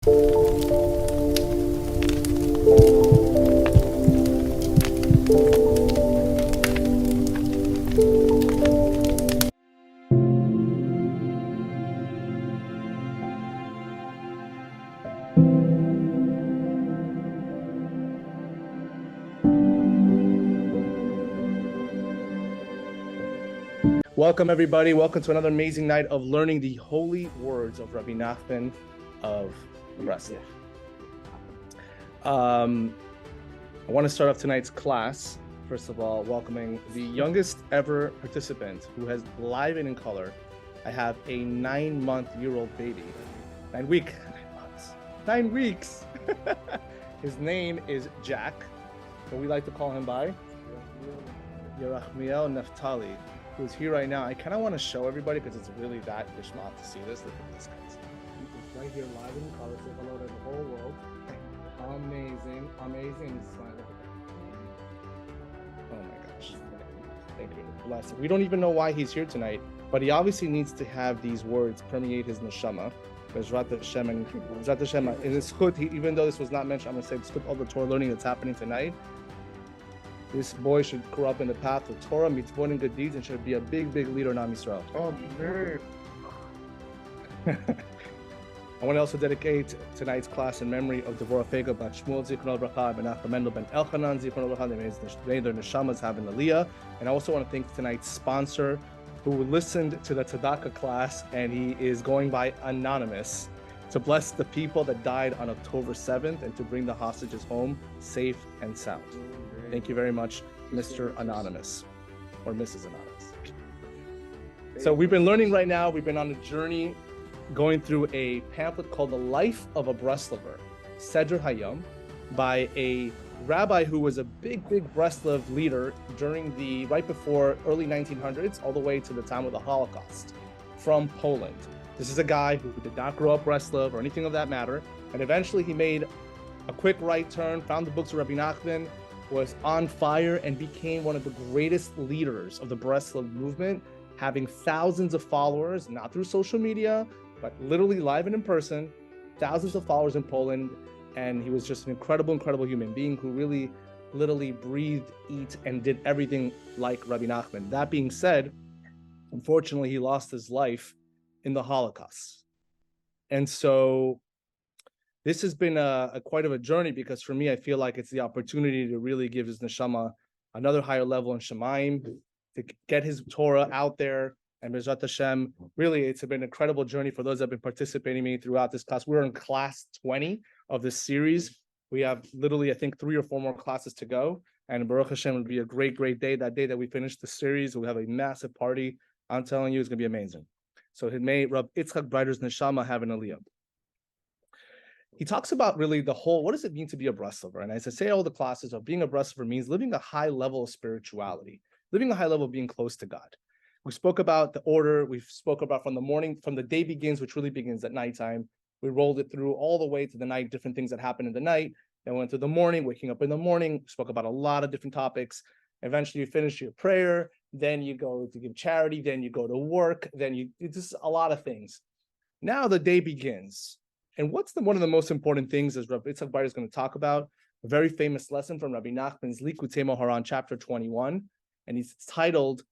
Welcome, everybody. Welcome to another amazing night of learning the holy words of Rabbi Nachman of Breslover. I want to start off tonight's class, first of all, welcoming the youngest ever participant who has live and in color. I have a 9-month-year-old baby. 9 weeks. His name is Jack, but we like to call him by Yerachmiel Naftali, who's here right now. I kind of want to show everybody because it's really that gishmak to see this. Look at this, guys. He's right here live in color. Say hello to the whole world. Amazing smile. Oh my gosh. Thank you. Bless him. We don't even know why he's here tonight, but he obviously needs to have these words permeate his neshama. Bezrat Hashem, and Bezrat Hashem, in his chut, even though this was not mentioned, I'm going to say it's chut all the Torah learning that's happening tonight. This boy should grow up in the path of Torah, mitzvot, and good deeds, and should be a big leader in Am Yisrael. Oh, man. I want to also dedicate tonight's class in memory of Devorah Fega Bat Shmuel Zichron Bracha, Ben Nachman Mendel Ben Elchanan Zichron Bracha. May their neshamas have an aliyah. And I also want to thank tonight's sponsor, who listened to the Tzedakah class, and he is going by Anonymous, to bless the people that died on October 7th and to bring the hostages home safe and sound. Thank you very much, Mr. Anonymous, or Mrs. Anonymous. So we've been learning right now, we've been on a journey going through a pamphlet called The Life of a Breslover, Seder Hayom, by a rabbi who was a big Breslov leader during the, right before early 1900s, all the way to the time of the Holocaust, from Poland. This is a guy who did not grow up Breslov or anything of that matter, and eventually he made a quick right turn, found the books of Rabbi Nachman, was on fire, and became one of the greatest leaders of the Breslov movement, having thousands of followers, not through social media, but literally live and in person, thousands of followers in Poland. And he was just an incredible human being who really literally breathed, ate, and did everything like Rabbi Nachman. That being said, unfortunately, he lost his life in the Holocaust. And so this has been a quite of a journey, because for me, I feel like it's the opportunity to really give his neshama another higher level in Shemaim, to get his Torah out there. And Bezrat Hashem, really, it's been an incredible journey for those that have been participating with me throughout this class. We're in class 20 of this series. We have literally, I think, 3 or 4 more classes to go. And Baruch Hashem, will be a great day. That day that we finish the series, we'll have a massive party. I'm telling you, it's going to be amazing. So may Rab Yitzchak Breiter's neshama have an aliyah. He talks about really the whole, what does it mean to be a Breslover? And as I say, all the classes of being a Breslover means living a high level of spirituality, living a high level of being close to God. We spoke about the order. We spoke about from the morning, from the day begins, which really begins at nighttime. We rolled it through all the way to the night, different things that happen in the night. Then went through the morning, waking up in the morning. Spoke about a lot of different topics. Eventually, you finish your prayer. Then you go to give charity. Then you go to work. Then it's just a lot of things. Now the day begins. And what's one of the most important things, as Rabbi Yitzchak Breiter is going to talk about, a very famous lesson from Rabbi Nachman's Likutei Moharan, chapter 21. And it's titled,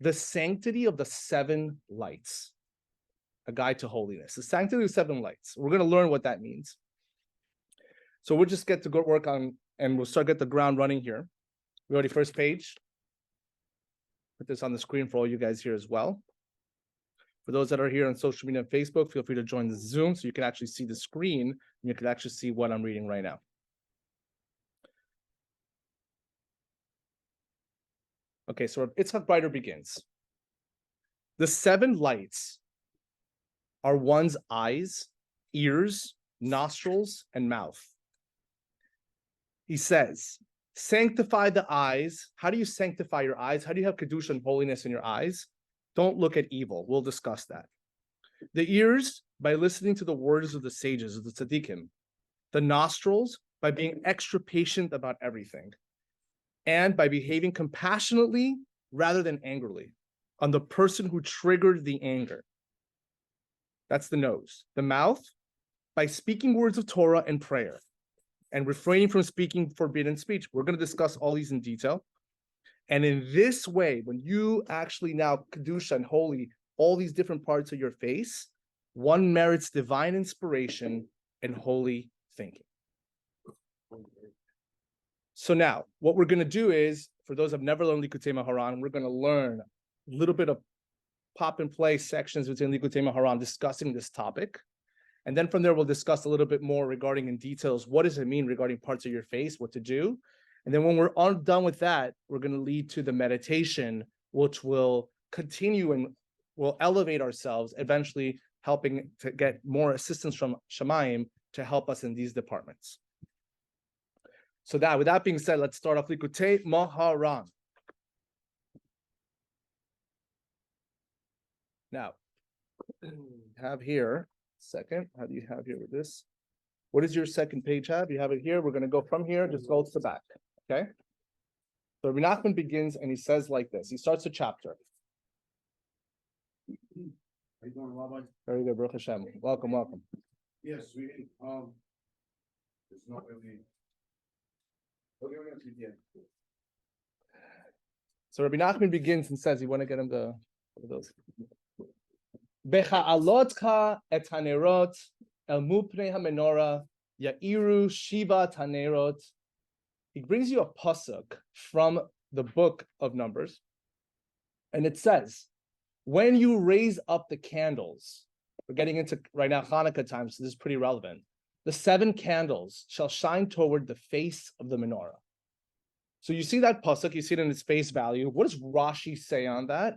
The Sanctity of the 7 Lights, a guide to holiness. The sanctity of 7 lights. We're going to learn what that means. So we'll just get to go work on, and we'll get the ground running here. We already first page. Put this on the screen for all you guys here as well. For those that are here on social media and Facebook, feel free to join the Zoom so you can actually see the screen and you can actually see what I'm reading right now. Okay, so Yitzchak Breiter begins. The 7 lights are one's eyes, ears, nostrils, and mouth. He says, sanctify the eyes. How do you sanctify your eyes? How do you have kedusha and holiness in your eyes? Don't look at evil. We'll discuss that. The ears, by listening to the words of the sages, of the tzaddikim. The nostrils, by being extra patient about everything. And by behaving compassionately rather than angrily on the person who triggered the anger. That's the nose. The mouth, by speaking words of Torah and prayer and refraining from speaking forbidden speech. We're going to discuss all these in detail. And in this way, when you actually now Kedusha and holy all these different parts of your face, one merits divine inspiration and holy thinking. So now, what we're going to do is, for those who have never learned Likutei Maharan, we're going to learn a little bit of pop and play sections within Likutei Maharan discussing this topic. And then from there, we'll discuss a little bit more regarding in details, what does it mean regarding parts of your face, what to do. And then when we're all done with that, we're going to lead to the meditation, which will continue and will elevate ourselves, eventually helping to get more assistance from Shamayim to help us in these departments. So that, with that being said, let's start off Likutei Maharan. Now, have here, second, how do you have here with this? What does your second page have? You have it here. We're going to go from here, just go to the back, okay? So Rabbi Nachman begins and he says like this. He starts a chapter. How you doing, Rabbi? Very good, Baruch Hashem. Welcome, welcome. Yes, we there's not really. Okay, we're gonna see the end. So Rabbi Nachman begins and says, you want to get him the those. Becha'alotcha et hanerot el mupnei hamenorah ya'iru shiva hanerot. He brings you a pasuk from the book of Numbers, and it says, when you raise up the candles, we're getting into right now Hanukkah time, so this is pretty relevant. The 7 candles shall shine toward the face of the menorah. So you see that pasuk, you see it in its face value. What does Rashi say on that?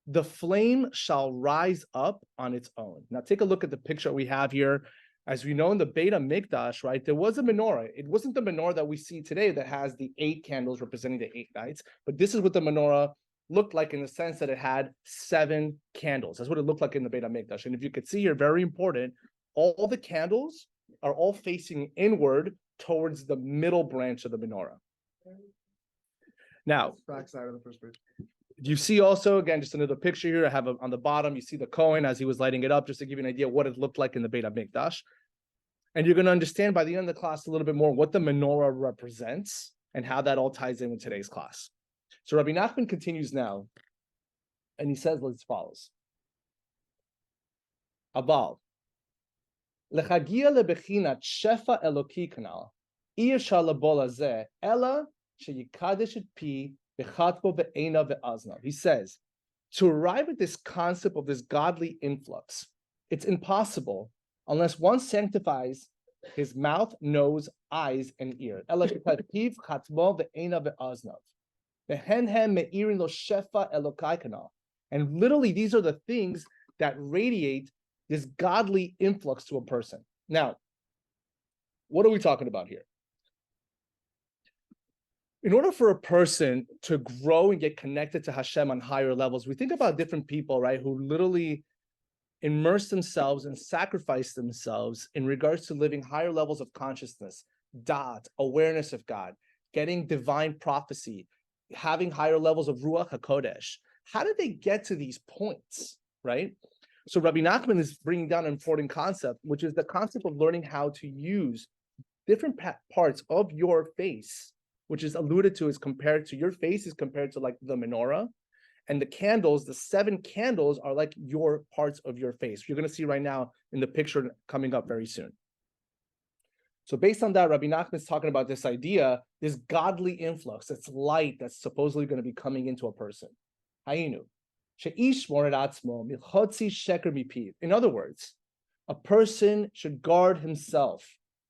The flame shall rise up on its own. Now take a look at the picture we have here. As we know in the Beit HaMikdash, right, there was a menorah. It wasn't the menorah that we see today that has the 8 candles representing the 8 nights, but this is what the menorah looked like in the sense that it had 7 candles. That's what it looked like in the Beit HaMikdash. And if you could see here, very important, all the candles are all facing inward towards the middle branch of the menorah. Now, Backside of the first page. you see also, again, just another picture here. I have on the bottom, you see the Kohen as he was lighting it up, just to give you an idea what it looked like in the Beit HaMikdash. And you're going to understand by the end of the class a little bit more what the menorah represents and how that all ties in with today's class. So Rabbi Nachman continues now, and he says as follows. Abal, lechagia lebechinat shefa eloki kanal, iyashar labol hazeh, ela sheyikadesh et pi bechatbo be'ena ve'aznav. He says, to arrive at this concept of this godly influx, it's impossible unless one sanctifies his mouth, nose, eyes, and ear. Ela sheyikadesh chatbo ve'ena ve'aznav. And literally, these are the things that radiate this godly influx to a person. Now, what are we talking about here? In order for a person to grow and get connected to Hashem on higher levels, we think about different people, right, who literally immerse themselves and sacrifice themselves in regards to living higher levels of consciousness, da'at, awareness of God, getting divine prophecy, having higher levels of Ruach HaKodesh. How did they get to these points, right? So Rabbi Nachman is bringing down an important concept, which is the concept of learning how to use different parts of your face, which is alluded to as compared to your face is compared to like the menorah. And the candles, the 7 candles are like your parts of your face. You're going to see right now in the picture coming up very soon. So based on that, Rabbi Nachman is talking about this idea, this godly influx, that's light that's supposedly going to be coming into a person. In other words, a person should guard himself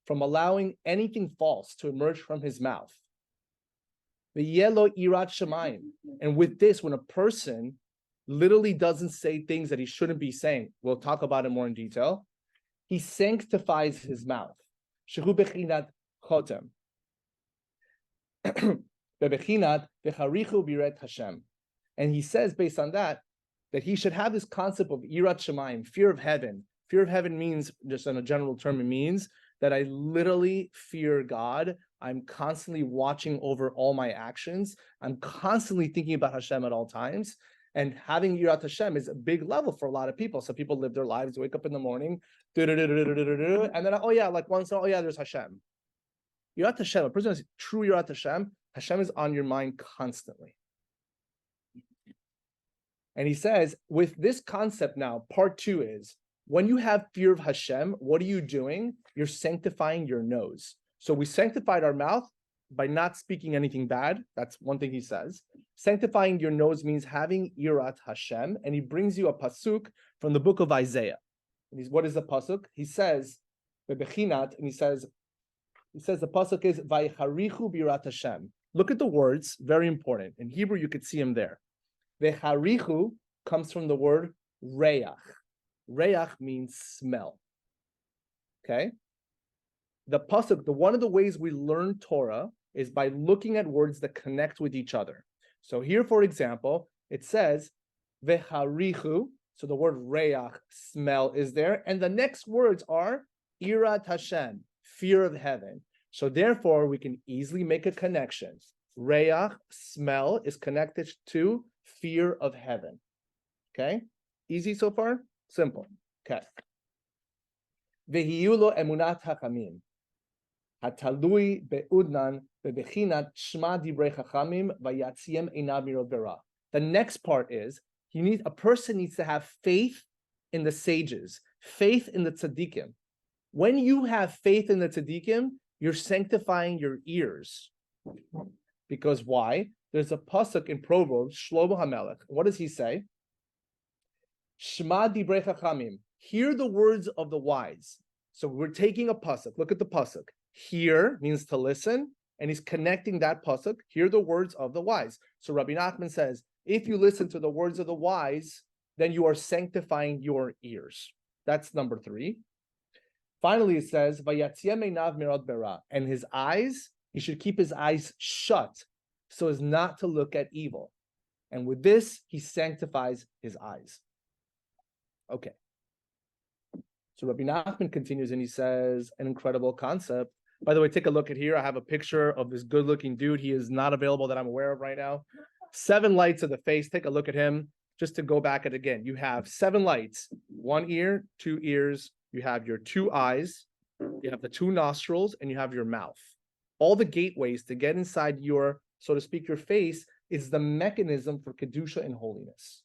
from allowing anything false to emerge from his mouth. And with this, when a person literally doesn't say things that he shouldn't be saying, we'll talk about it more in detail, he sanctifies his mouth. Shehu bechinat chotem. Bebechinat v'charichu biret Hashem. And he says, based on that he should have this concept of yirat shamayim, fear of heaven. Fear of heaven means, just in a general term, it means that I literally fear God. I'm constantly watching over all my actions. I'm constantly thinking about Hashem at all times. And having Yirat Hashem is a big level for a lot of people. So people live their lives, wake up in the morning, and then, oh yeah, like once, oh yeah, there's Hashem. Yirat Hashem, a person who has true Yirat Hashem, Hashem is on your mind constantly. And he says, with this concept now, part 2 is, when you have fear of Hashem, what are you doing? You're sanctifying your nose. So we sanctified our mouth by not speaking anything bad. That's one thing he says. Sanctifying your nose means having Yirat Hashem. And he brings you a pasuk from the book of Isaiah. And what is the pasuk? He says, Bebechinat, and he says the pasuk is, Vaycharichu B'Yirat Hashem. Look at the words, very important. In Hebrew, you could see them there. Vecharichu comes from the word reach. Reach means smell. Okay? The pasuk, one of the ways we learn Torah is by looking at words that connect with each other. So here, for example, it says vecharichu. So the word reach, smell, is there, and the next words are irat Hashem, fear of heaven. So therefore, we can easily make a connection. Reach, smell, is connected to fear of heaven. Okay? Easy so far? Simple. Okay. Vehiyu lo emunat hachamim. Hatalui beudnan bebechinat shma divrei chachamim vayatziem einav mirod bera. The next part is, a person needs to have faith in the sages, faith in the tzaddikim. When you have faith in the tzaddikim, you're sanctifying your ears. Because why? There's a pasuk in Proverbs, Shlomo HaMelech. What does he say? Shema divrei chachamim. Hear the words of the wise. So we're taking a pasuk. Look at the pasuk. Hear means to listen, and he's connecting that pasuk. Hear the words of the wise. So Rabbi Nachman says, if you listen to the words of the wise, then you are sanctifying your ears. That's number 3. Finally, it says, Vayatziem einav mirod bera. And his eyes, he should keep his eyes shut so as not to look at evil. And with this, he sanctifies his eyes. Okay. So Rabbi Nachman continues and he says, an incredible concept. By the way, take a look at here. I have a picture of this good-looking dude. He is not available that I'm aware of right now. 7 lights of the face. Take a look at him. Just to go back at it again. You have 7 lights. 1 ear, 2 ears. You have your 2 eyes. You have the 2 nostrils, and you have your mouth. All the gateways to get inside your, so to speak, your face is the mechanism for Kedusha and holiness.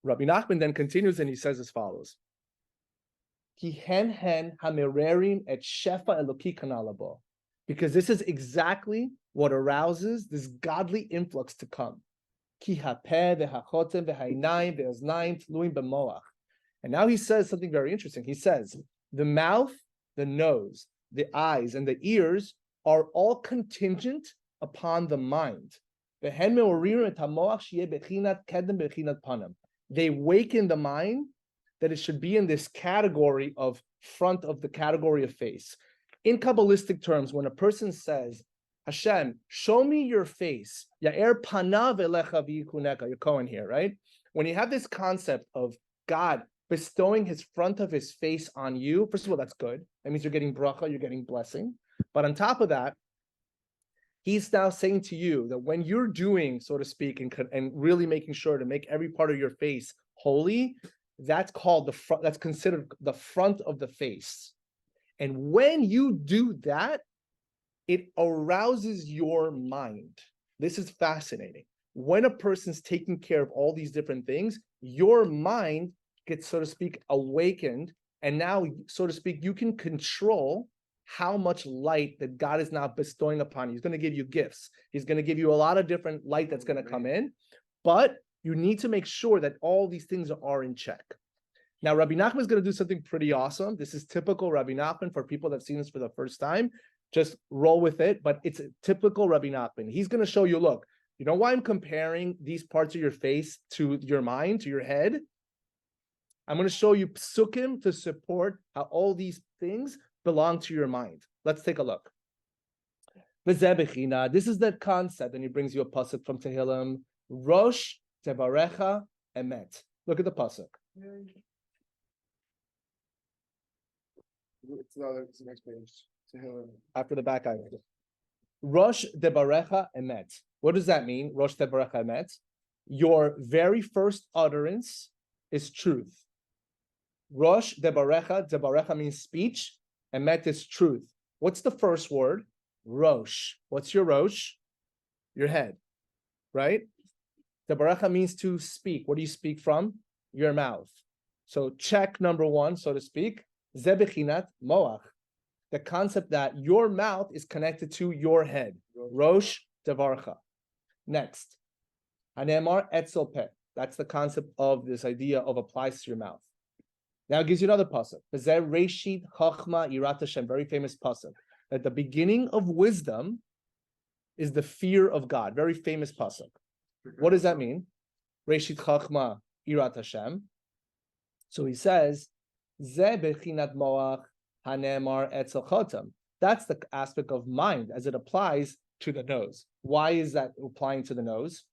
Rabbi Nachman then continues and he says as follows. Because this is exactly what arouses this godly influx to come. And now he says something very interesting. He says, the mouth, the nose, the eyes, and the ears are all contingent upon the mind. They waken the mind that it should be in this category of front of the category of face. In Kabbalistic terms, when a person says, Hashem, show me your face, Ya'er panav elecha v'yikuneka, you're Cohen here, right? When you have this concept of God bestowing his front of his face on you, first of all, that's good. That means you're getting bracha, you're getting blessing. But on top of that, he's now saying to you that when you're doing, so to speak, and really making sure to make every part of your face holy, that's called the front, that's considered the front of the face. And when you do that, it arouses your mind. This is fascinating. When a person's taking care of all these different things, your mind gets, so to speak, awakened. And now, so to speak, you can control how much light that God is now bestowing upon you. He's going to give you gifts. He's going to give you a lot of different light that's going to come in. But you need to make sure that all these things are in check. Now, Rabbi Nachman is going to do something pretty awesome. This is typical Rabbi Nachman for people that have seen this for the first time. Just roll with it, but it's a typical Rabbi Nachman. He's going to show you, look, you know why I'm comparing these parts of your face to your mind, to your head? I'm going to show you psukim to support how all these things belong to your mind. Let's take a look. This is the concept, and he brings you a pasuk from Tehillim. Rosh tevarecha emet. Look at the pasuk. It's the next page. Tehillim. After the back eye. Rosh debarecha emet. What does that mean? Rosh debarecha emet. Your very first utterance is truth. Rosh debarecha means speech, emet is truth. What's the first word? Rosh. What's your Rosh? Your head, right? Debarecha means to speak. What do you speak from? Your mouth. So check number one, so to speak, ze bechinat moach. The concept that your mouth is connected to your head. Rosh devarcha. Next, hanemar etzel peh. That's the concept of this idea of applies to your mouth. Now it gives you another pasuk. Bezer reshit chachma yirat Hashem, very famous pasuk. That the beginning of wisdom is the fear of God. Very famous pasuk. What does that mean? Reshit chachma yirat Hashem. So he says, ze bechinat moach hanemar etzel chotam. That's the aspect of mind as it applies to the nose. Why is that applying to the nose?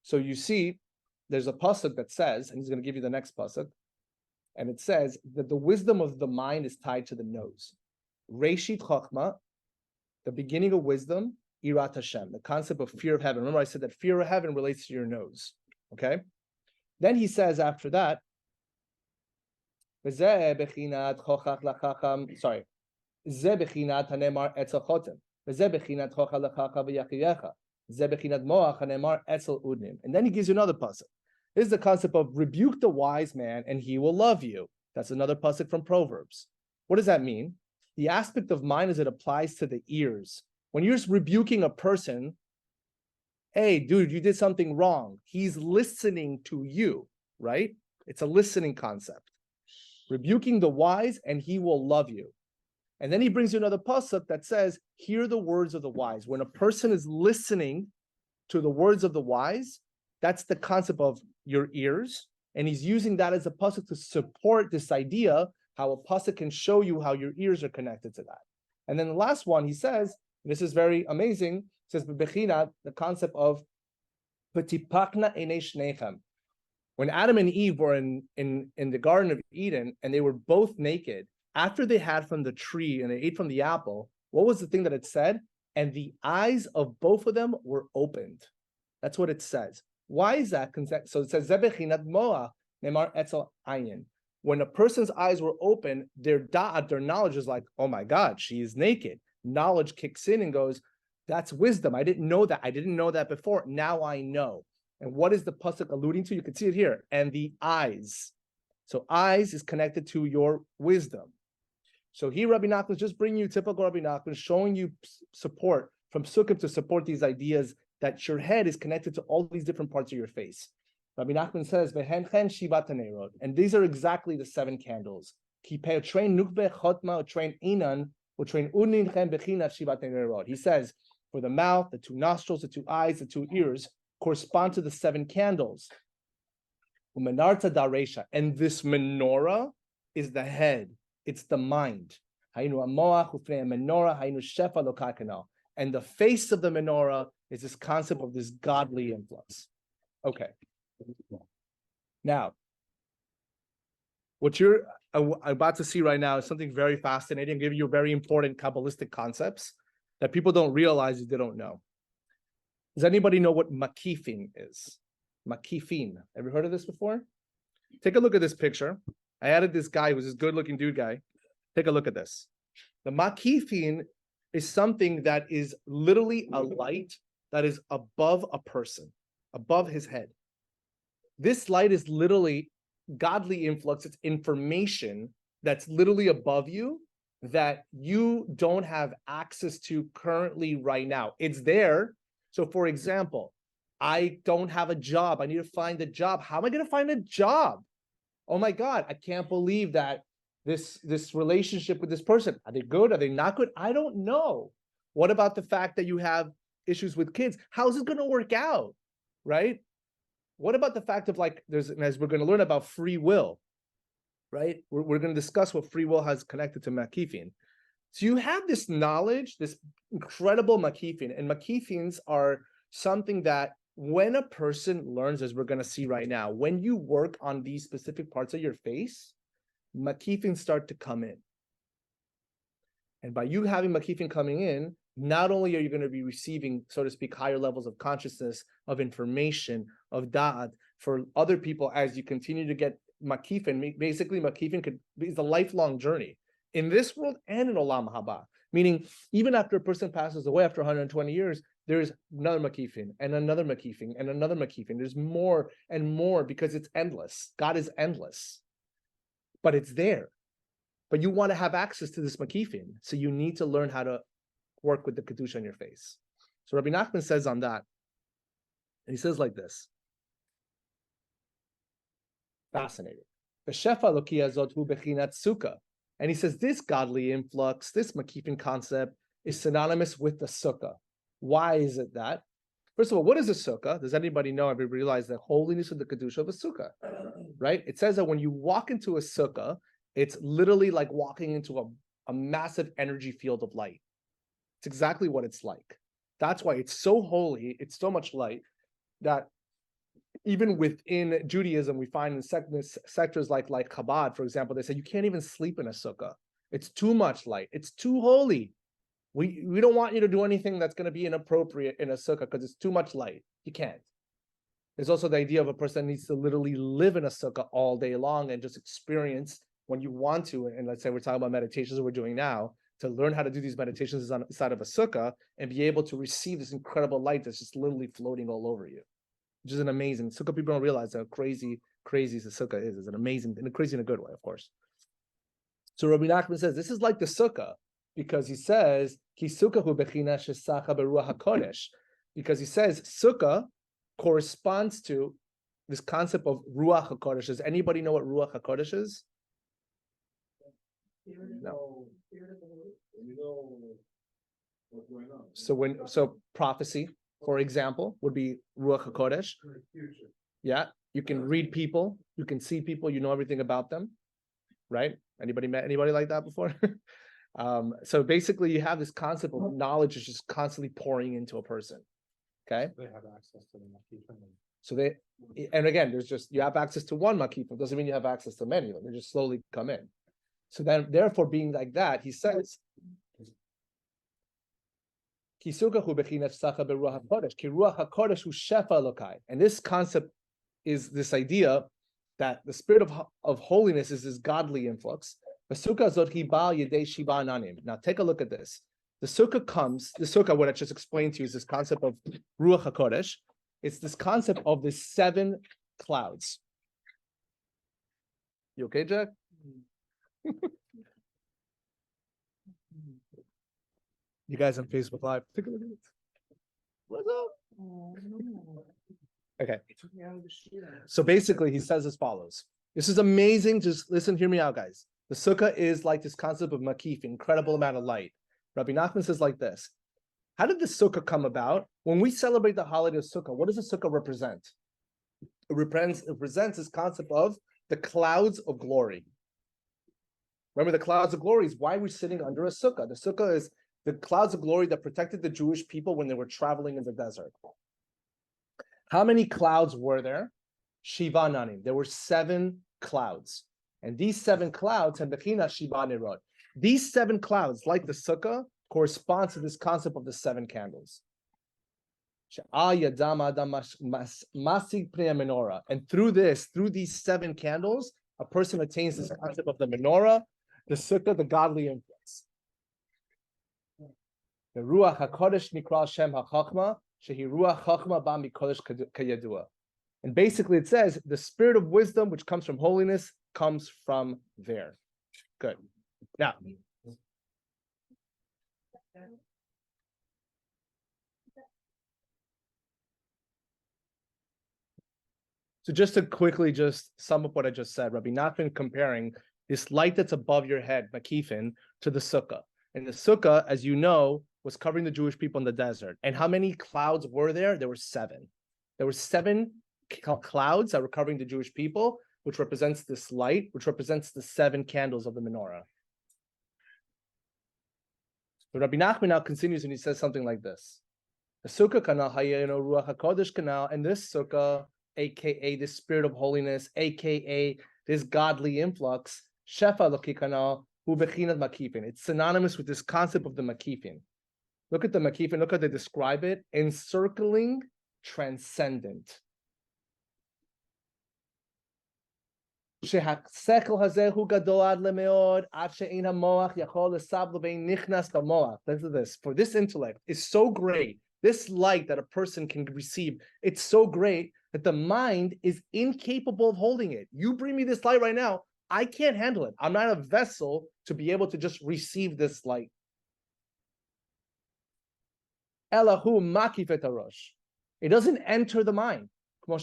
So you see, there's a pasuk that says, and he's going to give you the next pasuk, and it says that the wisdom of the mind is tied to the nose. Reshit chachma, the beginning of wisdom, irat Hashem, the concept of fear of heaven. Remember I said that fear of heaven relates to your nose, okay? Then he says after that, sorry, ze bechinat hanemar etzel chotem, ze bechinat chocha lechacha v'yachiyecha, ze bechinat moach hanemar etzel udnim. And then he gives you another pasuk. This is the concept of rebuke the wise man and he will love you. That's another pasuk from Proverbs. What does that mean? The aspect of mind as it applies to the ears. When you're rebuking a person, hey, dude, you did something wrong. He's listening to you, right? It's a listening concept. Rebuking the wise and he will love you. And then he brings you another pasuk that says, hear the words of the wise. When a person is listening to the words of the wise, that's the concept of your ears. And he's using that as a pasuk to support this idea, how a pasuk can show you how your ears are connected to that. And then the last one, he says, this is very amazing, says, the concept of Petipakna ene shnechem. When Adam and Eve were in the Garden of Eden and they were both naked, after they had from the tree and they ate from the apple, what was the thing that it said? And the eyes of both of them were opened. That's what it says. Why is that? So it says, Zebechinat moa nemar etzel ayin. When a person's eyes were open, their da'at, their knowledge is like, oh my God, she is naked. Knowledge kicks in and goes, that's wisdom. I didn't know that. I didn't know that before. Now I know. And what is the pasuk alluding to? You can see it here. And the eyes. So eyes is connected to your wisdom. So here Rabbi Nachman is just bringing you typical Rabbi Nachman, showing you support from Suka to support these ideas that your head is connected to all these different parts of your face. Rabbi Nachman says, and these are exactly the 7 candles. He says, for the mouth, the 2 nostrils, the 2 eyes, the 2 ears correspond to the 7 candles. And this menorah is the head. It's the mind. And the face of the menorah is this concept of this godly influx. Okay. Now, what you're about to see right now is something very fascinating, give you very important Kabbalistic concepts that people don't realize if they don't know. Does anybody know what makifin is? Makifin. Ever heard of this before? Take a look at this picture. I added this guy who's this good-looking dude guy. Take a look at this. The makifin is something that is literally a light that is above a person, above his head. This light is literally godly influx. It's information that's literally above you that you don't have access to currently right now. It's there. So for example, I don't have a job. I need to find a job. How am I going to find a job? Oh my God, I can't believe that this relationship with this person. Are they good? Are they not good? I don't know. What about the fact that you have issues with kids? How's it going to work out? Right? What about the fact of as we're going to learn about free will, right? We're going to discuss what free will has connected to makifin. So you have this knowledge, this incredible makifin, and makifins are something that when a person learns, as we're going to see right now, when you work on these specific parts of your face, makifins start to come in. And by you having makifin coming in, not only are you going to be receiving, so to speak, higher levels of consciousness, of information, of da'at for other people as you continue to get makifin. Basically, makifin is a lifelong journey in this world and in olam haba. Meaning, even after a person passes away after 120 years, there's another makifin and another makifin and another makifin. There's more and more because it's endless. God is endless, but it's there. But you want to have access to this makifin, so you need to learn how to work with the kedusha on your face. So Rabbi Nachman says on that, and he says like this. Fascinating. The shefa lokia zot hu bechinat suka. And he says this godly influx, this makifin concept, is synonymous with the sukkah. Why is it that? First of all, what is a sukkah? Does anybody know? Everybody realize the holiness of the kedusha of a sukkah, right? It says that when you walk into a sukkah, it's literally like walking into a massive energy field of light. It's exactly what it's like. That's why it's so holy. It's so much light that even within Judaism, we find in sectors like Chabad, for example, they say you can't even sleep in a sukkah. It's too much light. It's too holy. We don't want you to do anything that's going to be inappropriate in a sukkah because it's too much light. You can't. There's also the idea of a person needs to literally live in a sukkah all day long and just experience when you want to. And let's say we're talking about meditations that we're doing now, to learn how to do these meditations inside of a sukkah and be able to receive this incredible light that's just literally floating all over you, which is an amazing. Sukkah people don't realize how crazy the sukkah is. It's an amazing, and crazy in a good way, of course. So Rabbi Nachman says this is like the sukkah because he says ki sukkah hu bechina shesacha beruach hakodesh, because he says sukkah corresponds to this concept of ruach hakodesh. Does anybody know what ruach hakodesh is? No. So prophecy, for example, would be ruach hakodesh. Yeah, you can read people, you can see people, you know everything about them, right? Anybody met anybody like that before? So basically, you have this concept of knowledge is just constantly pouring into a person. Okay. They have access to the makifim. So and again, you have access to one makifim, doesn't mean you have access to many of them. They just slowly come in. So then, therefore, being like that, he says, and this concept is this idea that the spirit of holiness is this godly influx. Now take a look at this. The sukkah, what I just explained to you is this concept of Ruach HaKodesh. It's this concept of the 7 clouds. You okay, Jack? You guys on Facebook Live, take a look at it. What's up? Okay. So basically, he says as follows. This is amazing. Just listen, hear me out, guys. The sukkah is like this concept of makif, incredible amount of light. Rabbi Nachman says like this. How did the sukkah come about? When we celebrate the holiday of sukkah, what does the sukkah represent? It represents this concept of the clouds of glory. Remember, the clouds of glory is why we're sitting under a sukkah. The sukkah is the clouds of glory that protected the Jewish people when they were traveling in the desert. How many clouds were there? Shiva Nanim. There were 7 clouds. And these 7 clouds, and Bechina Shiva Nerot. These 7 clouds, like the sukkah, correspond to this concept of the 7 candles. And through these 7 candles, a person attains this concept of the menorah, the sukkah, the godly influx. The Ruach HaKodesh Nikra Shem HaChachma, Shehi Ruach Chachma Ba Mikodesh Kayadua. And basically it says, the spirit of wisdom, which comes from holiness, comes from there. Good. Now, so just to quickly just sum up what I just said, Rabbi Nachman comparing this light that's above your head, Makifin, to the sukkah. And the sukkah, as you know, was covering the Jewish people in the desert. And how many clouds were there? There were 7. There were 7 clouds that were covering the Jewish people, which represents this light, which represents the 7 candles of the menorah. But Rabbi Nachman now continues and he says something like this. The sukkah kanal hayeno ruach hakodesh kanal, and this sukkah, aka the spirit of holiness, aka this godly influx, shefa loki kanal hu bechinat makifin. It's synonymous with this concept of the makifin. Look at the Makif and look how they describe it. Encircling, transcendent. שהשכל הזה הוא גדול עד למאוד, עד שאין המוח יכול לסב לבין נכנס במוח. Listen to this. For this intellect is so great, this light that a person can receive, it's so great that the mind is incapable of holding it. You bring me this light right now, I can't handle it. I'm not a vessel to be able to just receive this light. Elahu makif et harosh. It doesn't enter the mind. He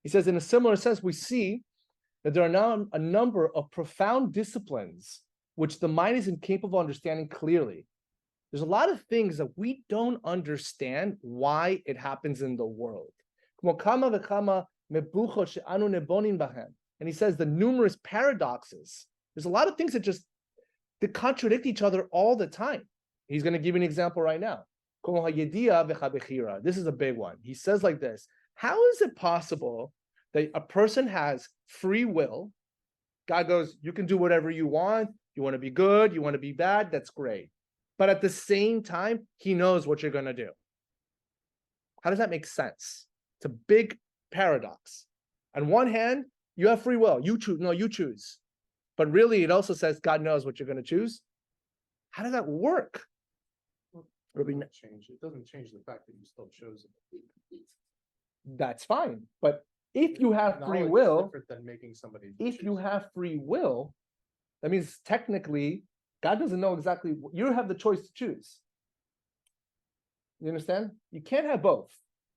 says, in a similar sense, we see that there are now a number of profound disciplines which the mind is incapable of understanding clearly. There's a lot of things that we don't understand why it happens in the world. And he says the numerous paradoxes. There's a lot of things that contradict each other all the time. He's going to give you an example right now. This is a big one. He says like this: how is it possible that a person has free will? God goes, you can do whatever you want. You want to be good, you want to be bad, that's great. But at the same time, he knows what you're going to do. How does that make sense? It's a big paradox. On one hand, you have free will. You choose. No, you choose. But really, it also says God knows what you're going to choose. How does that work? It doesn't change the fact that you still chose it. That's fine. But if you have free will, different than making somebody if you have free will, that means technically God doesn't know exactly. You have the choice to choose. You understand? You can't have both.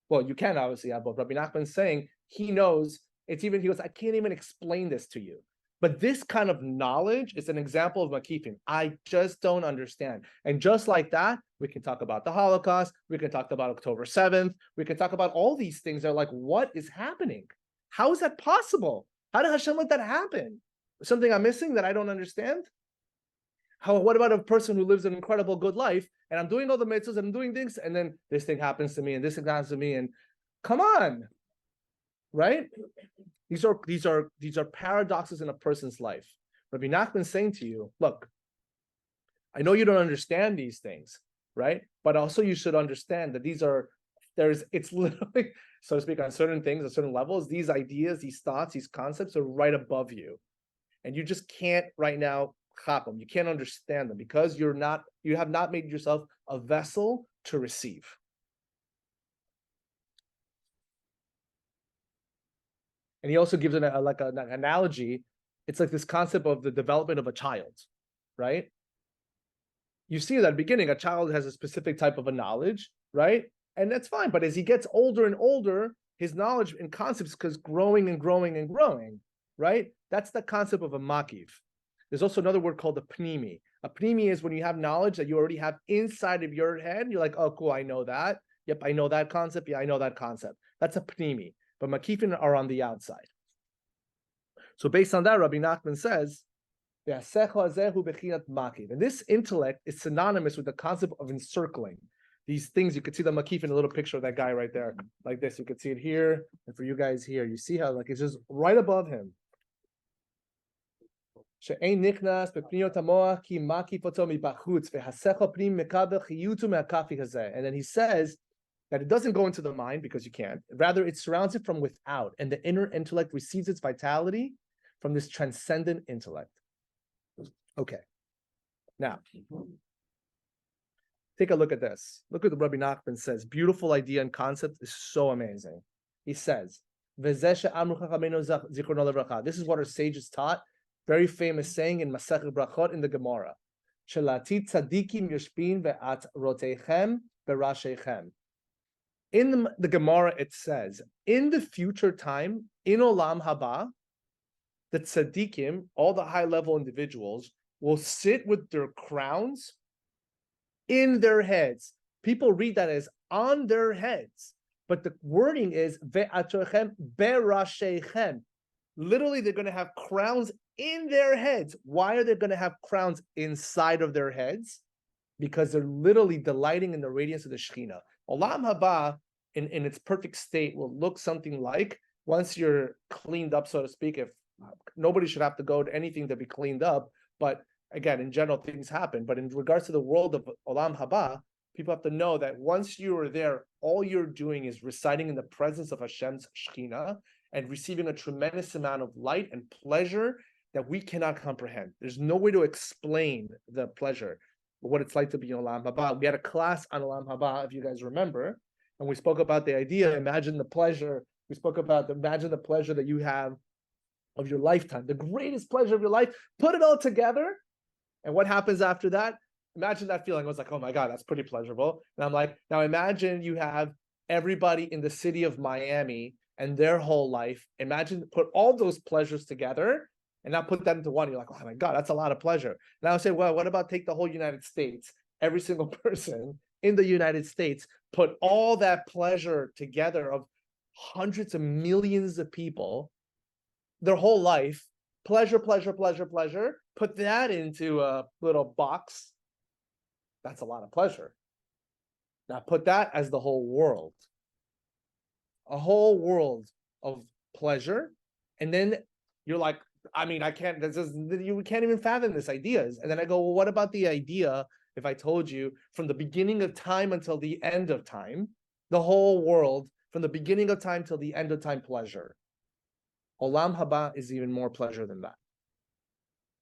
Well, you can obviously have both. Rabbi Nachman is saying he knows. He goes, I can't even explain this to you. But this kind of knowledge is an example of makifim. I just don't understand. And just like that, we can talk about the Holocaust. We can talk about October 7th. We can talk about all these things. They're like, what is happening? How is that possible? How did Hashem let that happen? Something I'm missing that I don't understand? What about a person who lives an incredible good life, and I'm doing all the mitzvahs and I'm doing things, and then this thing happens to me, and this thing happens to me, and come on, right? These are paradoxes in a person's life. Rabbi Nachman is saying to you, look, I know you don't understand these things, right? But also you should understand that it's literally, so to speak, on certain things, on certain levels, these ideas, these thoughts, these concepts are right above you. And you just can't right now chop them. You can't understand them because you have not made yourself a vessel to receive. And he also gives an analogy. It's like this concept of the development of a child, right? You see that at the beginning, a child has a specific type of a knowledge, right? And that's fine. But as he gets older and older, his knowledge and concepts is growing and growing and growing, right? That's the concept of a makiv. There's also another word called a pnimi. A pnimi is when you have knowledge that you already have inside of your head. You're like, oh, cool, I know that. Yep, I know that concept. Yeah, I know that concept. That's a pnimi. But makifin are on the outside. So based on that, Rabbi Nachman says, and this intellect is synonymous with the concept of encircling. These things, you could see the makif in a little picture of that guy right there, like this. You could see it here, and for you guys here, you see how it's just right above him. And then he says that it doesn't go into the mind because you can't. Rather, it surrounds it from without, and the inner intellect receives its vitality from this transcendent intellect. Okay. Now, take a look at this. Look at what Rabbi Nachman says. Beautiful idea and concept is so amazing. He says, this is what our sages taught. Very famous saying in Masechet Brachot in the Gemara. In the Gemara, it says, in the future time, in Olam Haba, the tzaddikim, all the high-level individuals, will sit with their crowns in their heads. People read that as on their heads, but the wording is ve'atorchem berashechem. Literally, they're going to have crowns in their heads. Why are they going to have crowns inside of their heads? Because they're literally delighting in the radiance of the Shekhinah. Olam Haba, in its perfect state, will look something like, once you're cleaned up, so to speak, if nobody should have to go to anything to be cleaned up. But again, in general, things happen. But in regards to the world of Olam Haba, people have to know that once you are there, all you're doing is residing in the presence of Hashem's Shekhinah and receiving a tremendous amount of light and pleasure that we cannot comprehend. There's no way to explain the pleasure, what it's like to be in Olam Haba. We had a class on Olam Haba, if you guys remember, and we spoke about the idea, imagine the pleasure. We spoke about imagine the pleasure that you have of your lifetime, the greatest pleasure of your life. Put it all together, and what happens after that? Imagine that feeling. I was like, oh my God, that's pretty pleasurable. And I'm like, now imagine you have everybody in the city of Miami and their whole life. Imagine, put all those pleasures together and now put that into one. You're like, oh my God, that's a lot of pleasure. And I would say, well, what about take the whole United States, every single person in the United States, put all that pleasure together of hundreds of millions of people, their whole life, pleasure, pleasure, pleasure, pleasure, put that into a little box. That's a lot of pleasure. Now put that as the whole world. A whole world of pleasure. And then you're like, I mean, you can't even fathom this ideas. And then I go, well, what about the idea if I told you from the beginning of time until the end of time, the whole world, from the beginning of time till the end of time, pleasure. Olam Haba is even more pleasure than that.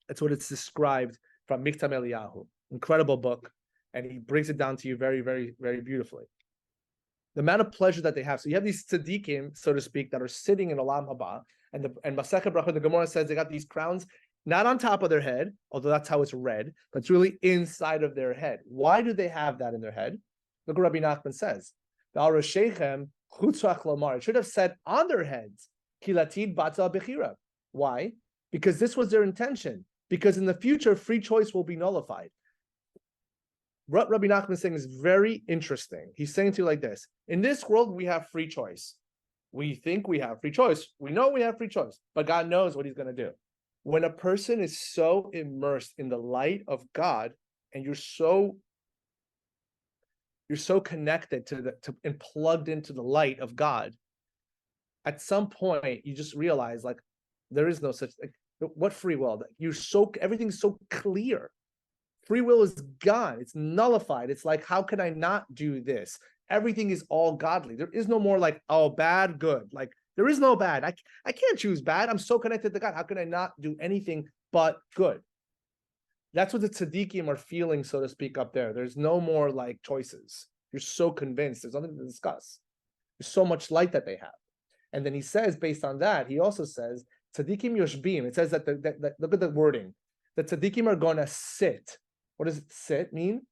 That's what it's described from Miktam Eliyahu. Incredible book. And he breaks it down to you very, very, very beautifully. The amount of pleasure that they have. So you have these tzaddikim, so to speak, that are sitting in Olam Haba. And Masechet Brachot, the Gemara says they got these crowns, not on top of their head, although that's how it's read, but it's really inside of their head. Why do they have that in their head? Look what Rabbi Nachman says. It should have said on their heads, Kilatid Bata Bechira. Why? Because this was their intention. Because in the future, free choice will be nullified. What Rabbi Nachman is saying is very interesting. He's saying to you like this: in this world, we have free choice. We think we have free choice. We know we have free choice, but God knows what he's going to do. When a person is so immersed in the light of God, and you're so connected and plugged into the light of God, at some point you just realize like there is no such like what free will. Everything's so clear. Free will is gone. It's nullified. It's like, how can I not do this? Everything is all godly. There is no more like, oh, bad, good. Like, there is no bad. I can't choose bad. I'm so connected to God. How can I not do anything but good? That's what the tzaddikim are feeling, so to speak, up there. There's no more like choices. You're so convinced. There's nothing to discuss. There's so much light that they have. And then he says, based on that, he also says, tzaddikim yoshbim. It says that, look at the wording. The tzaddikim are going to sit. What does sit mean?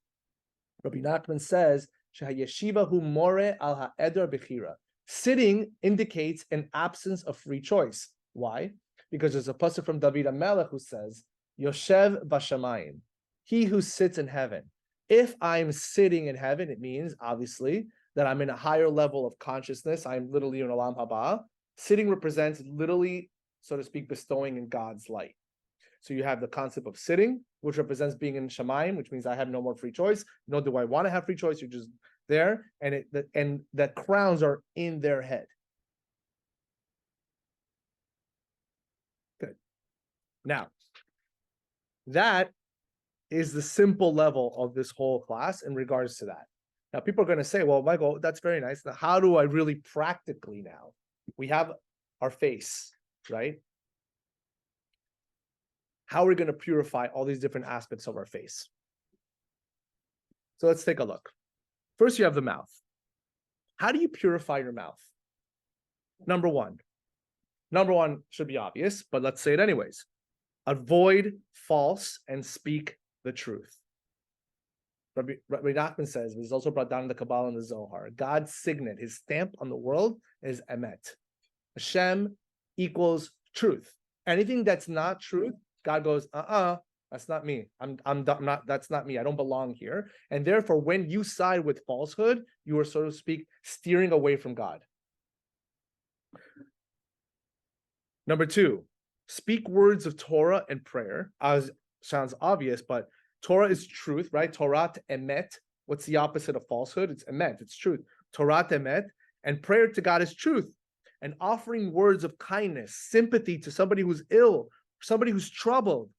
Rabbi Nachman says, Shehayeshiva more al ha'eder bechira. Sitting indicates an absence of free choice. Why? Because there's a pasuk from David HaMelech who says, Yoshev Bashamayim, he who sits in heaven. If I'm sitting in heaven, it means, obviously, that I'm in a higher level of consciousness. I'm literally in Olam Haba. Sitting represents literally, so to speak, bestowing in God's light. So you have the concept of sitting, which represents being in Shamayim, which means I have no more free choice. Nor do I want to have free choice. You're just there, and the crowns are in their head. Good. Now, that is the simple level of this whole class in regards to that. Now, people are going to say, well, Michael, that's very nice. Now, how do I really practically now? We have our face, right? How are we going to purify all these different aspects of our face? So let's take a look. First, you have the mouth. How do you purify your mouth? Number one should be obvious, but let's say it anyways. Avoid false and speak the truth. Rabbi Nachman says, which is also brought down in the Kabbalah and the Zohar, God's signet, his stamp on the world is emet. Hashem equals truth. Anything that's not truth, God goes, that's not me. I'm not, that's not me. I don't belong here. And therefore, when you side with falsehood, you are, so to speak, steering away from God. Number two, speak words of Torah and prayer. As sounds obvious, but Torah is truth, right? Torah emet. What's the opposite of falsehood? It's emet. It's truth. Torah emet. And prayer to God is truth. and offering words of kindness, sympathy to somebody who's ill, somebody who's troubled.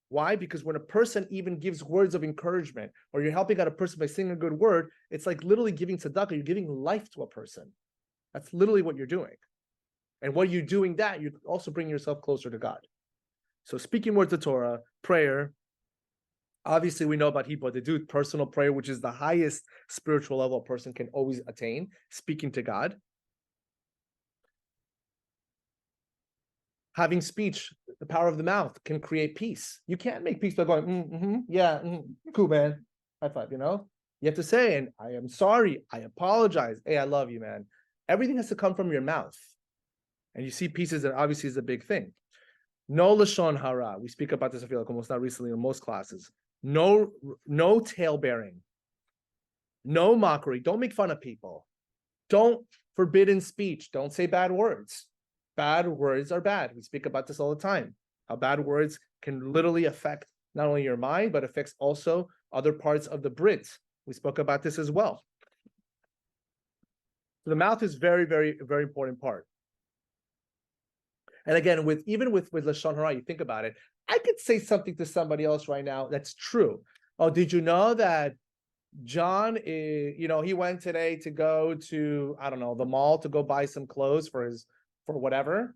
Why? Because when a person even gives words of encouragement, or you're helping out a person by saying a good word, it's like literally giving tzedakah. You're giving life to a person. That's literally what you're doing. And while you're doing that, you also bring yourself closer to God. So speaking words of Torah, prayer. Obviously, we know about Hebrew to do personal prayer, which is the highest spiritual level a person can always attain, speaking to God. Having speech, the power of the mouth can create peace. You can't make peace by going, yeah, cool, man. High five, you know? You have to say, and I am sorry, I apologize. Hey, I love you, man. Everything has to come from your mouth. And you see pieces that obviously is a big thing. No lashon hara. We speak about this, I feel like almost not recently in most classes. No tail bearing. No mockery. Don't make fun of people. Don't forbidden speech. Don't say bad words. Bad words are bad. We speak about this all the time. How bad words can literally affect not only your mind, but affects also other parts of the brit. We spoke about this as well. So the mouth is very, very, very important part. And again, even with lashon hara, you think about it. I could say something to somebody else right now that's true. Oh, did you know that John he went today to go to, I don't know, the mall to go buy some clothes for whatever,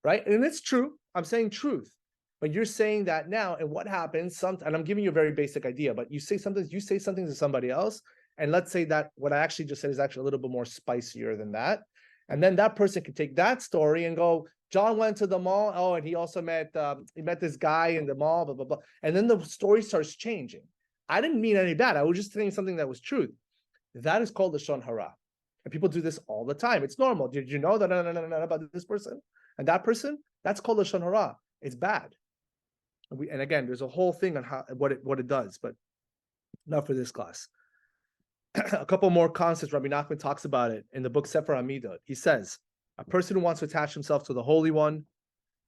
right? And it's true. I'm saying truth. But you're saying that now, and what happens? And I'm giving you a very basic idea, but you say something to somebody else, and let's say that what I actually just said is actually a little bit more spicier than that. And then that person can take that story and go, John went to the mall. Oh, and he also met this guy in the mall, blah, blah, blah. And then the story starts changing. I didn't mean any bad. I was just saying something that was truth. That is called lashon hara. And people do this all the time. It's normal. Did you know that about this person and that person? That's called lashon hara. It's bad. And again, there's a whole thing on what it does, but not for this class. A couple more concepts. Rabbi Nachman talks about it in the book Sefer Hamidot. He says, a person who wants to attach himself to the Holy One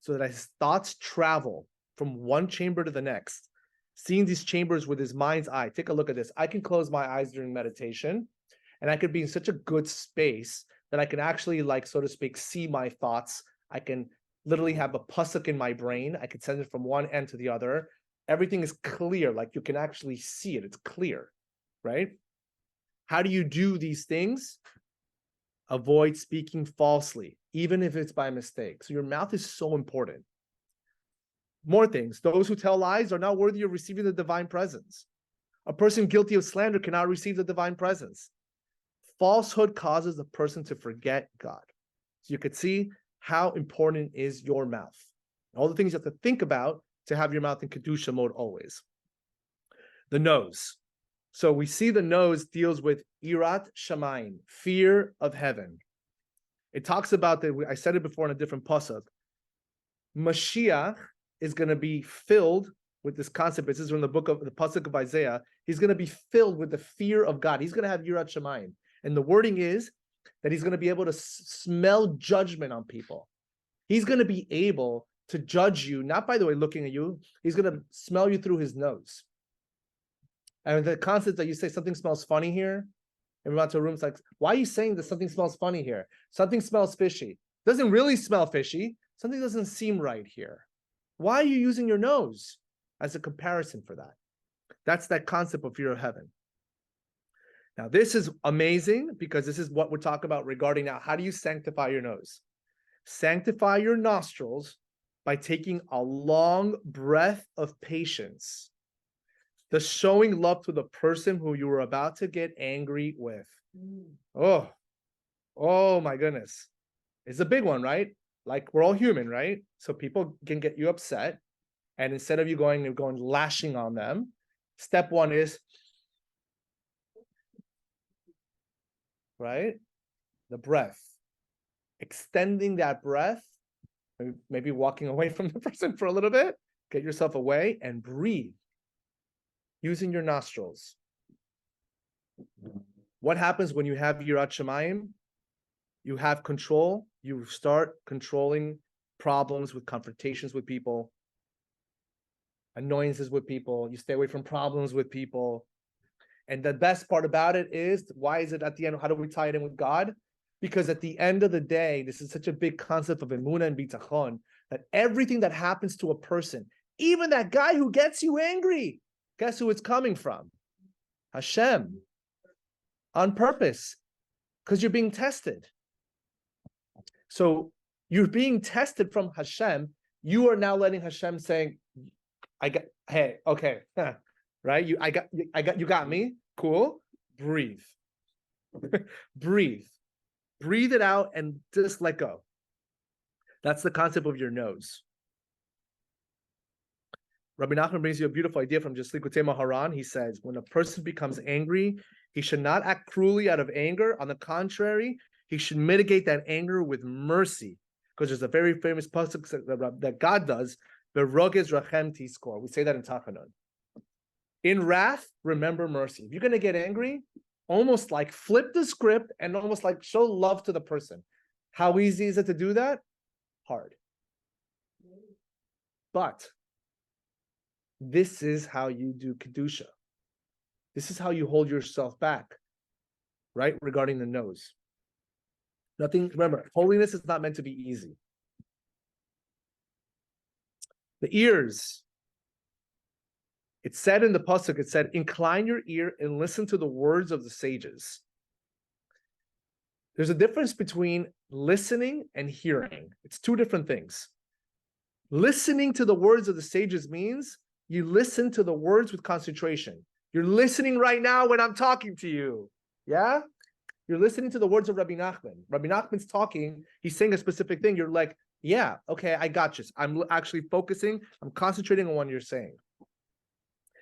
so that his thoughts travel from one chamber to the next, seeing these chambers with his mind's eye. Take a look at this. I can close my eyes during meditation, and I could be in such a good space that I can actually, like, so to speak, see my thoughts. I can literally have a pasuk in my brain. I could send it from one end to the other. Everything is clear. Like, you can actually see it. It's clear, right? How do you do these things? Avoid speaking falsely, even if it's by mistake. So your mouth is so important. More things. Those who tell lies are not worthy of receiving the divine presence. A person guilty of slander cannot receive the divine presence. Falsehood causes the person to forget God. So you could see how important is your mouth. All the things you have to think about to have your mouth in Kedusha mode always. The nose. So we see the nose deals with Irat Shamayim, fear of heaven. It talks about that. I said it before in a different pasuk. Mashiach is going to be filled with this concept. This is from the pasuk of Isaiah. He's going to be filled with the fear of God. He's going to have Irat Shamayim, and the wording is that he's going to be able to smell judgment on people. He's going to be able to judge you, not by the way looking at you. He's going to smell you through his nose. And the concept that you say something smells funny here, everyone to a room, it's like, why are you saying that something smells funny here? Something smells fishy. Doesn't really smell fishy. Something doesn't seem right here. Why are you using your nose as a comparison for that? That's that concept of fear of heaven. Now, this is amazing because this is what we're talking about regarding now. How do you sanctify your nose? Sanctify your nostrils by taking a long breath of patience. The showing love to the person who you were about to get angry with. Oh my goodness. It's a big one, right? Like, we're all human, right? So people can get you upset. And instead of you going lashing on them, step one is, right? The breath. Extending that breath, maybe walking away from the person for a little bit, get yourself away and breathe. Using your nostrils. What happens when you have Yirat Shamayim? You have control. You start controlling problems with confrontations with people, annoyances with people. You stay away from problems with people. And the best part about it is, why is it at the end? How do we tie it in with God? Because at the end of the day, this is such a big concept of emunah and bitachon, that everything that happens to a person, even that guy who gets you angry, guess who it's coming from? Hashem. On purpose, because you're being tested. So you're being tested from Hashem. You are now letting Hashem saying, hey, okay, right? You got me. Cool. Breathe. Breathe. Breathe it out and just let go. That's the concept of your nose. Rabbi Nachman brings you a beautiful idea from just Likutei Maharan. He says, when a person becomes angry, he should not act cruelly out of anger. On the contrary, he should mitigate that anger with mercy. Because there's a very famous pasuk that God does, Beroges Rachem Tiskor. We say that in Tachanun. In wrath, remember mercy. If you're going to get angry, almost like flip the script and almost like show love to the person. How easy is it to do that? Hard. But this is how you do Kedusha. This is how you hold yourself back, right? Regarding the nose. Nothing, remember, holiness is not meant to be easy. The ears. It said in the pasuk, it said, incline your ear and listen to the words of the sages. There's a difference between listening and hearing. It's two different things. Listening to the words of the sages means you listen to the words with concentration. You're listening right now when I'm talking to you. Yeah? You're listening to the words of Rabbi Nachman. Rabbi Nachman's talking, he's saying a specific thing. You're like, yeah, okay, I got you. I'm actually focusing, I'm concentrating on what you're saying.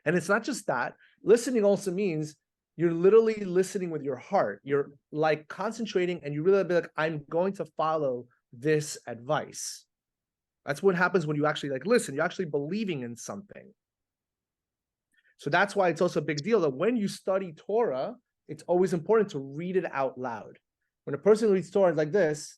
And it's not just that. Listening also means you're literally listening with your heart. You're like concentrating and you really be like, I'm going to follow this advice. That's what happens when you actually like listen. You're actually believing in something. So that's why it's also a big deal that when you study Torah, it's always important to read it out loud. When a person reads Torah like this,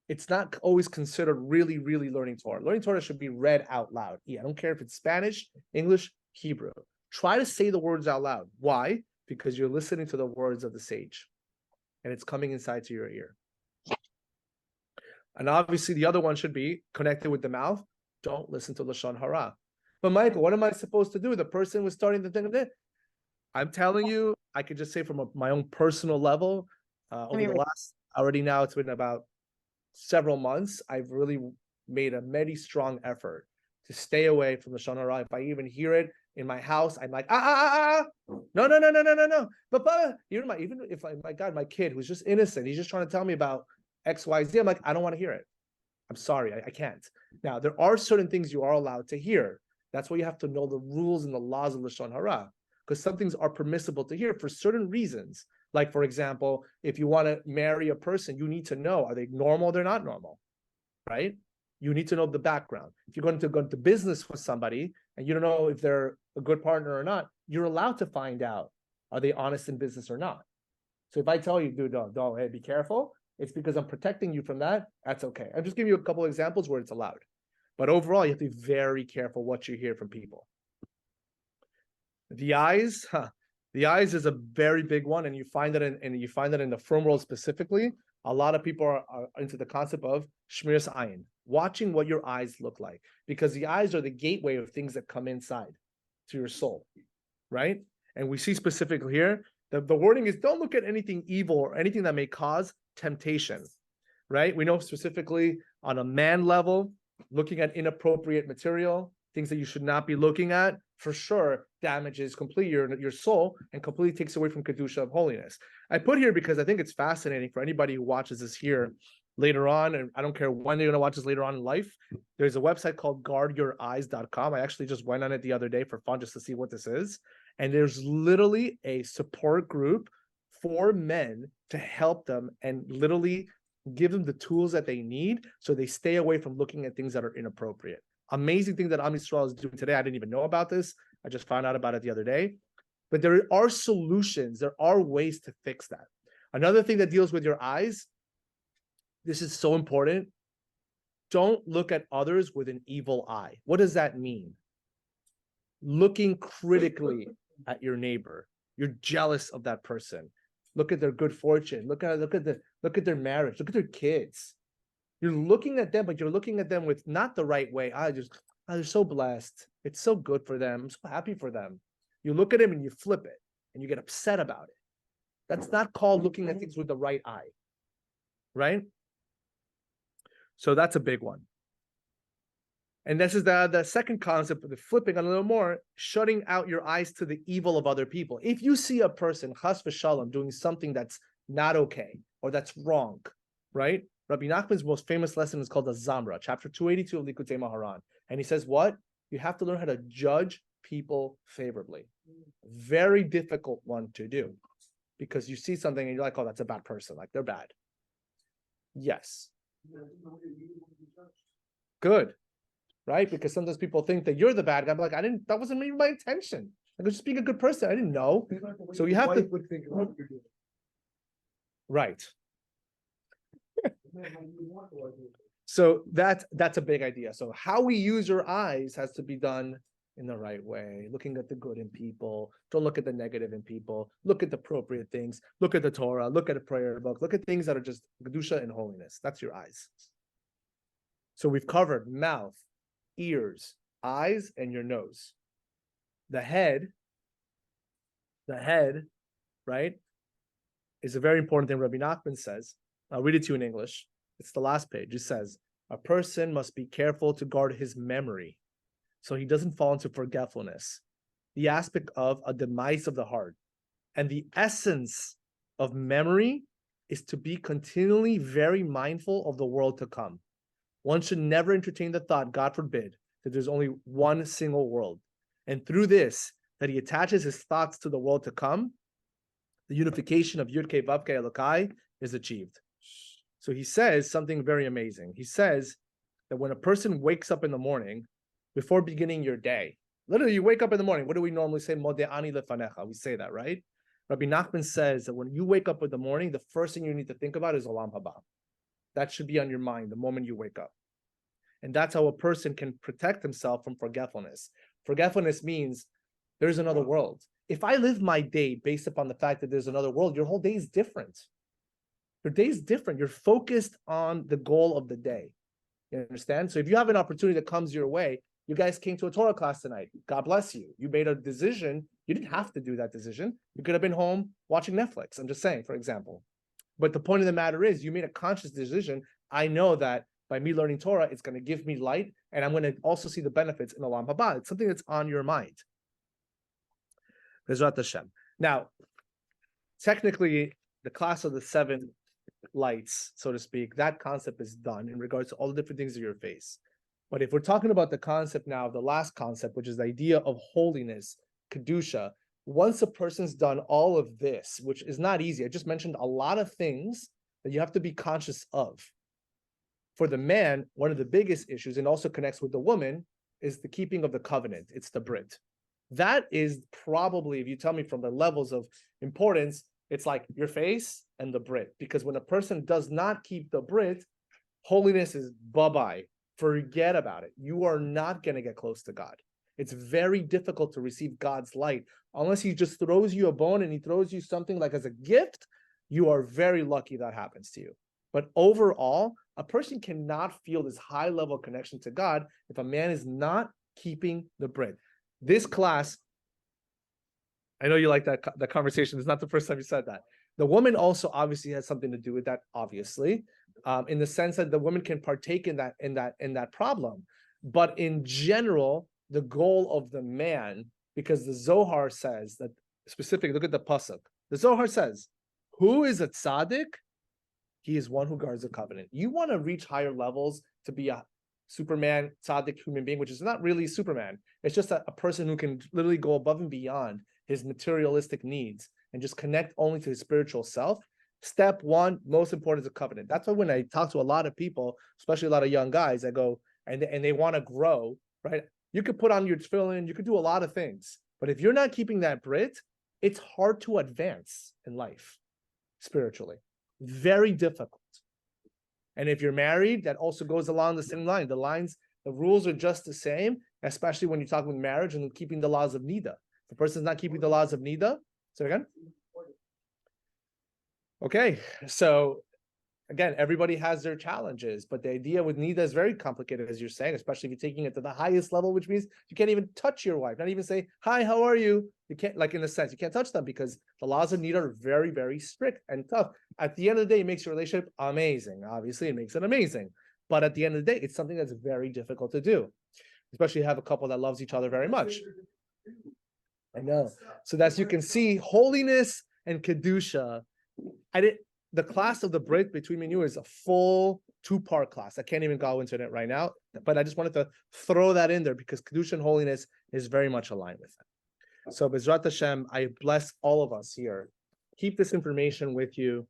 it's not always considered really, really learning Torah. Learning Torah should be read out loud. Yeah, I don't care if it's Spanish, English, Hebrew. Try to say the words out loud. Why? Because you're listening to the words of the sage. And it's coming inside to your ear. And obviously the other one should be connected with the mouth. Don't listen to Lashon Hara. But Michael, what am I supposed to do? The person was starting to think of it. I'm telling you, I could just say from my own personal level, over the last, already now it's been about several months, I've really made a very strong effort to stay away from the Lashon Hara. If I even hear it in my house, I'm like, no. But even if my God, my kid who's just innocent, he's just trying to tell me about X, Y, Z. I'm like, I don't want to hear it. I'm sorry, I can't. Now, there are certain things you are allowed to hear. That's why you have to know the rules and the laws of Lashon Hara, because some things are permissible to hear for certain reasons. Like, for example, if you want to marry a person, you need to know, are they normal or they're not normal, right? You need to know the background. If you're going to go into business with somebody and you don't know if they're a good partner or not, you're allowed to find out, are they honest in business or not? So if I tell you, dude, don't, hey, be careful, it's because I'm protecting you from that, that's okay. I'm just giving you a couple of examples where it's allowed. But overall, you have to be very careful what you hear from people. The eyes, the eyes is a very big one, and you find that in the firm world specifically. A lot of people are into the concept of shmiras ayin, watching what your eyes look like, because the eyes are the gateway of things that come inside to your soul, right? And we see specifically here that the wording is don't look at anything evil or anything that may cause temptation, right? We know specifically on a man level, looking at inappropriate material, things that you should not be looking at, for sure damages completely your soul and completely takes away from Kedusha of holiness. I put here because I think it's fascinating for anybody who watches this here later on, and I don't care when they're going to watch this later on in life. There's a website called guardyoureyes.com. I actually just went on it the other day for fun just to see what this is. And there's literally a support group for men to help them and literally give them the tools that they need so they stay away from looking at things that are inappropriate. Amazing thing that Am Yisrael is doing today. I didn't even know about this. I just found out about it the other day. But there are solutions. There are ways to fix that. Another thing that deals with your eyes, this is so important. Don't look at others with an evil eye. What does that mean? Looking critically at your neighbor. You're jealous of that person. Look at their good fortune. Look at their marriage. Look at their kids. You're looking at them, but you're looking at them with not the right way. They're so blessed. It's so good for them. I'm so happy for them. You look at them and you flip it and you get upset about it. That's not called looking at things with the right eye, right? So that's a big one. And this is the second concept of the flipping a little more, shutting out your eyes to the evil of other people. If you see a person, chas v'shalom, doing something that's not okay or that's wrong, right? Rabbi Nachman's most famous lesson is called the Zamra, chapter 282 of Likutei Maharan. And he says what? You have to learn how to judge people favorably. Very difficult one to do because you see something and you're like, oh, that's a bad person. Like they're bad. Yes. Good. Right? Because sometimes people think that you're the bad guy. I'm like, that wasn't even my intention. I was just being a good person. I didn't know. So you have to. Right. So that's a big idea. So how we use our eyes has to be done in the right way, looking at the good in people. Don't look at the negative in people. Look at the appropriate things. Look at the Torah. Look at a prayer book. Look at things that are just Kedusha and holiness. That's your eyes. So we've covered mouth, ears, eyes, and your nose. The head, right, is a very important thing Rabbi Nachman says. I'll read it to you in English. It's the last page. It says, a person must be careful to guard his memory so he doesn't fall into forgetfulness, the aspect of a demise of the heart. And the essence of memory is to be continually very mindful of the world to come. One should never entertain the thought, God forbid, that there's only one single world. And through this, that he attaches his thoughts to the world to come, the unification of Yud-Kei Vav-Kei Elokai is achieved. So he says something very amazing. He says that when a person wakes up in the morning, before beginning your day, literally you wake up in the morning, what do we normally say? Mode'ani lefanecha. We say that, right? Rabbi Nachman says that when you wake up in the morning, the first thing you need to think about is Olam Haba. That should be on your mind the moment you wake up. And that's how a person can protect himself from forgetfulness. Forgetfulness means there's another world. If I live my day based upon the fact that there's another world, your whole day is different. Your day is different. You're focused on the goal of the day. You understand? So if you have an opportunity that comes your way, you guys came to a Torah class tonight. God bless you. You made a decision. You didn't have to do that decision. You could have been home watching Netflix. I'm just saying, for example. But the point of the matter is you made a conscious decision. I know that by me learning Torah, it's going to give me light, and I'm going to also see the benefits in Olam Haba. It's something that's on your mind. Bezrat Hashem. Now, technically, the class of the 7 lights, so to speak, that concept is done in regards to all the different things of your face. But if we're talking about the concept now, the last concept, which is the idea of holiness, Kedusha, once a person's done all of this, which is not easy, I just mentioned a lot of things that you have to be conscious of. For the man, one of the biggest issues, and also connects with the woman, is the keeping of the covenant. It's the Brit. That is probably, if you tell me from the levels of importance, it's like your face and the Brit. Because when a person does not keep the Brit, holiness is bye-bye. Forget about it. You are not going to get close to God. It's very difficult to receive God's light. Unless he just throws you a bone and he throws you something like as a gift, you are very lucky that happens to you. But overall, a person cannot feel this high level connection to God if a man is not keeping the Brit. This class, I know you like that conversation. It's not the first time you said that. The woman also obviously has something to do with that, obviously, in the sense that the woman can partake in that problem. But in general, the goal of the man, because the Zohar says that specifically, look at the pasuk. The Zohar says, "Who is a tzaddik? He is one who guards the covenant." You want to reach higher levels to be a Superman, tzaddik human being, which is not really Superman. It's just a person who can literally go above and beyond his materialistic needs and just connect only to his spiritual self. Step one, most important, is a covenant. That's why when I talk to a lot of people, especially a lot of young guys, I go, and they want to grow, right? You could put on your tefillin, you could do a lot of things. But if you're not keeping that Brit, it's hard to advance in life, spiritually. Very difficult. And if you're married, that also goes along the same line. The rules are just the same, especially when you're talking about marriage and keeping the laws of Nida. If the person's not keeping the laws of Nida, say again? Okay, so again, everybody has their challenges, but the idea with Nida is very complicated, as you're saying, especially if you're taking it to the highest level, which means you can't even touch your wife, not even say, hi, how are you? You can't, like in a sense, you can't touch them because the laws of Nida are very, very strict and tough. At the end of the day, it makes your relationship amazing. Obviously, it makes it amazing. But at the end of the day, it's something that's very difficult to do, especially have a couple that loves each other very much. I know. So as you can see, holiness and Kedusha, the class of the Brit between me and you is a full 2-part class. I can't even go into it right now, but I just wanted to throw that in there because Kedusha and holiness is very much aligned with it. So Bezrat Hashem, I bless all of us here. Keep this information with you.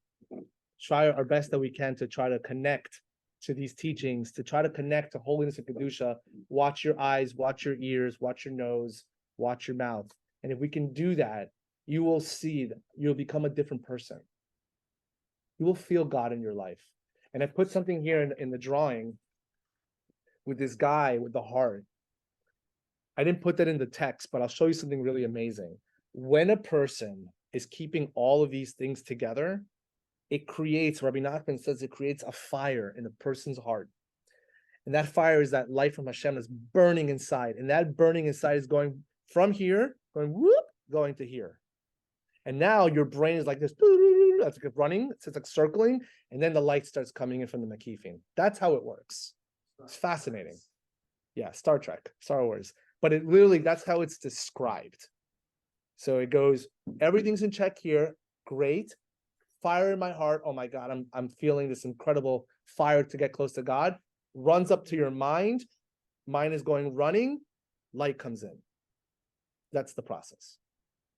Try our best that we can to try to connect to these teachings, to try to connect to holiness and Kedusha. Watch your eyes, watch your ears, watch your nose, watch your mouth. And if we can do that, you will see that you'll become a different person. You will feel God in your life. And I put something here in the drawing with this guy with the heart. I didn't put that in the text, but I'll show you something really amazing. When a person is keeping all of these things together, it creates, Rabbi Nachman says, it creates a fire in a person's heart. And that fire is that light from Hashem that's burning inside. And that burning inside is going from here, going whoop, going to here. And now your brain is like this, that's like running, it's like circling, and then the light starts coming in from the Makifim. That's how it works. It's fascinating. Yeah, Star Trek, Star Wars. But it literally, that's how it's described. So it goes, everything's in check here, great. Fire in my heart, oh my God, I'm feeling this incredible fire to get close to God. Runs up to your mind is going running, light comes in. That's the process.